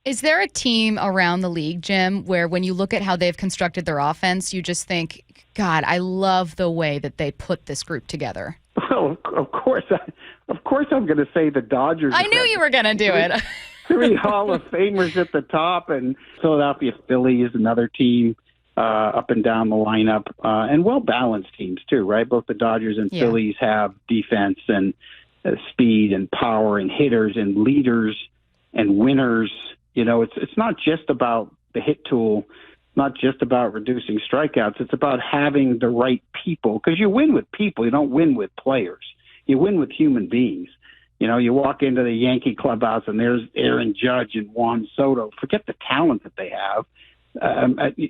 Is there a team around the league, Jim, where when you look at how they've constructed their offense, you just think, God, I love the way that they put this group together? Well, of course, I'm going to say the Dodgers. I knew you were going to do it. Three Hall of Famers at the top, and Philadelphia Phillies, another team up and down the lineup, and well-balanced teams too, right? Both the Dodgers and Phillies have defense and speed and power and hitters and leaders and winners. You know, it's not just about the hit tool, not just about reducing strikeouts. It's about having the right people, because you win with people. You don't win with players. You win with human beings. You know, you walk into the Yankee clubhouse and there's Aaron Judge and Juan Soto. Forget the talent that they have.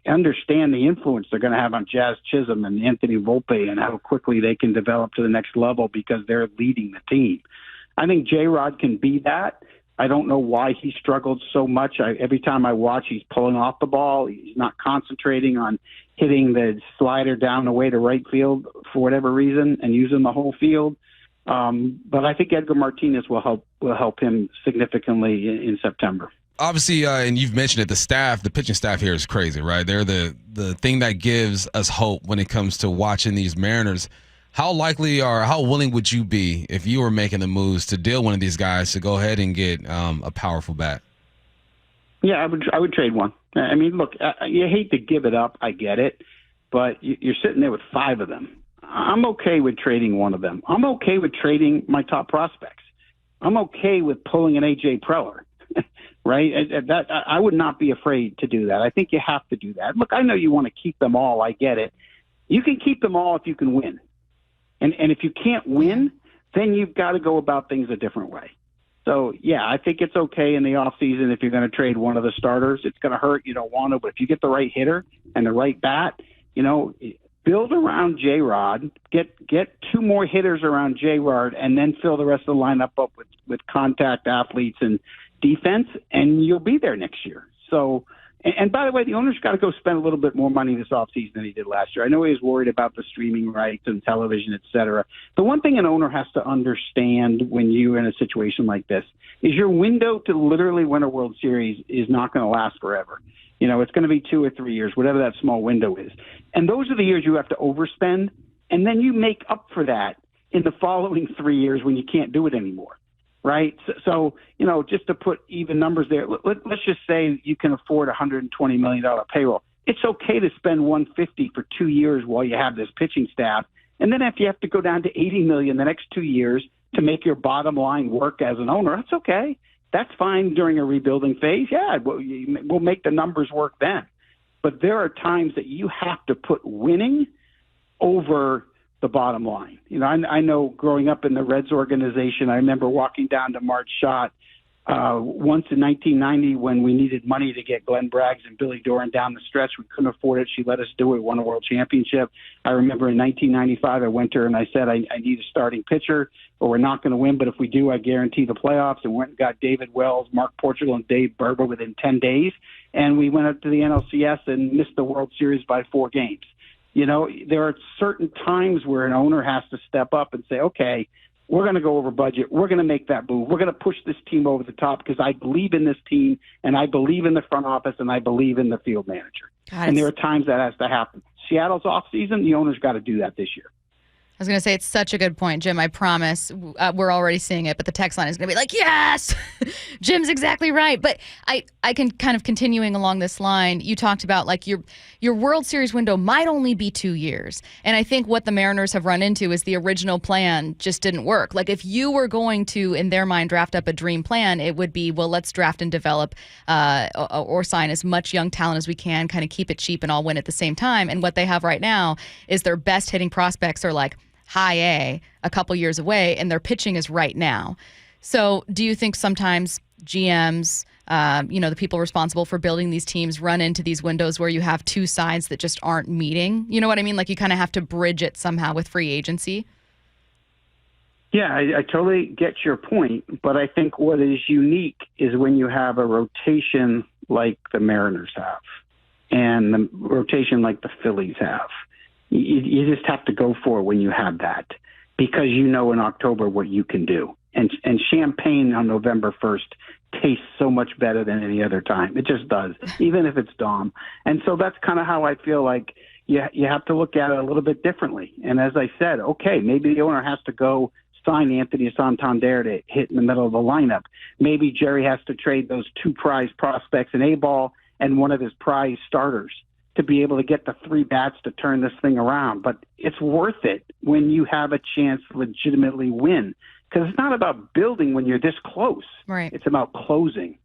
Understand the influence they're going to have on Jazz Chisholm and Anthony Volpe and how quickly they can develop to the next level because they're leading the team. I think J-Rod can be that. I don't know why he struggled so much. Every time I watch, he's pulling off the ball. He's not concentrating on hitting the slider down the way to right field for whatever reason and using the whole field. But I think Edgar Martinez will help him significantly in September. Obviously, and you've mentioned it, the pitching staff here is crazy, right? They're the thing that gives us hope when it comes to watching these Mariners. How likely or how willing would you be if you were making the moves to deal one of these guys to go ahead and get a powerful bat? Yeah, I would trade one. I mean, look, you hate to give it up. I get it. But you're sitting there with five of them. I'm okay with trading one of them. I'm okay with trading my top prospects. I'm okay with pulling an A.J. Preller, right? I would not be afraid to do that. I think you have to do that. Look, I know you want to keep them all. I get it. You can keep them all if you can win. And if you can't win, then you've got to go about things a different way. So, yeah, I think it's okay in the offseason if you're going to trade one of the starters. It's going to hurt. You don't want to. But if you get the right hitter and the right bat, you know, build around J-Rod, get two more hitters around J-Rod, and then fill the rest of the lineup up with contact athletes and defense, and you'll be there next year. So, and by the way, the owner's got to go spend a little bit more money this offseason than he did last year. I know he was worried about the streaming rights and television, et cetera. The one thing an owner has to understand when you're in a situation like this is your window to literally win a World Series is not going to last forever. You know, it's going to be 2 or 3 years, whatever that small window is. And those are the years you have to overspend, and then you make up for that in the following 3 years when you can't do it anymore. Right. So, you know, just to put even numbers there, let's just say you can afford a $120 million payroll. It's okay to spend $150 for 2 years while you have this pitching staff. And then if you have to go down to $80 million the next 2 years to make your bottom line work as an owner, that's okay. That's fine during a rebuilding phase. Yeah, we'll make the numbers work then. But there are times that you have to put winning over the bottom line. You know, I know growing up in the Reds organization, I remember walking down to March Schott once in 1990 when we needed money to get Glenn Braggs and Billy Doran down the stretch. We couldn't afford it. She let us do it, won a world championship. I remember in 1995, I went to her and I said, I need a starting pitcher or we're not going to win, but if we do, I guarantee the playoffs. And went and got David Wells, Mark Portugal, and Dave Berber within 10 days. And we went up to the NLCS and missed the World Series by 4 games. You know, there are certain times where an owner has to step up and say, okay, we're going to go over budget. We're going to make that move. We're going to push this team over the top because I believe in this team and I believe in the front office and I believe in the field manager. And there are times that has to happen. Seattle's offseason, the owner's got to do that this year. I was going to say, it's such a good point, Jim. I promise we're already seeing it, but the text line is going to be like, yes, Jim's exactly right. But I can kind of continuing along this line, you talked about like your World Series window might only be 2 years. And I think what the Mariners have run into is the original plan just didn't work. Like if you were going to, in their mind, draft up a dream plan, it would be, well, let's draft and develop or sign as much young talent as we can, kind of keep it cheap and all win at the same time. And what they have right now is their best hitting prospects are like high a couple years away, and their pitching is right now. So do you think sometimes GMs, the people responsible for building these teams run into these windows where you have two sides that just aren't meeting? You know what I mean? Like you kind of have to bridge it somehow with free agency. Yeah, I totally get your point, but I think what is unique is when you have a rotation like the Mariners have and the rotation like the Phillies have. You just have to go for it when you have that because you know in October what you can do. And champagne on November 1st tastes so much better than any other time. It just does, even if it's Dom. And so that's kind of how I feel like you have to look at it a little bit differently. And as I said, okay, maybe the owner has to go sign Anthony Santander to hit in the middle of the lineup. Maybe Jerry has to trade those 2 prize prospects, an A-ball and one of his prize starters, to be able to get the 3 bats to turn this thing around. But it's worth it when you have a chance to legitimately win, because it's not about building when you're this close. Right. It's about closing.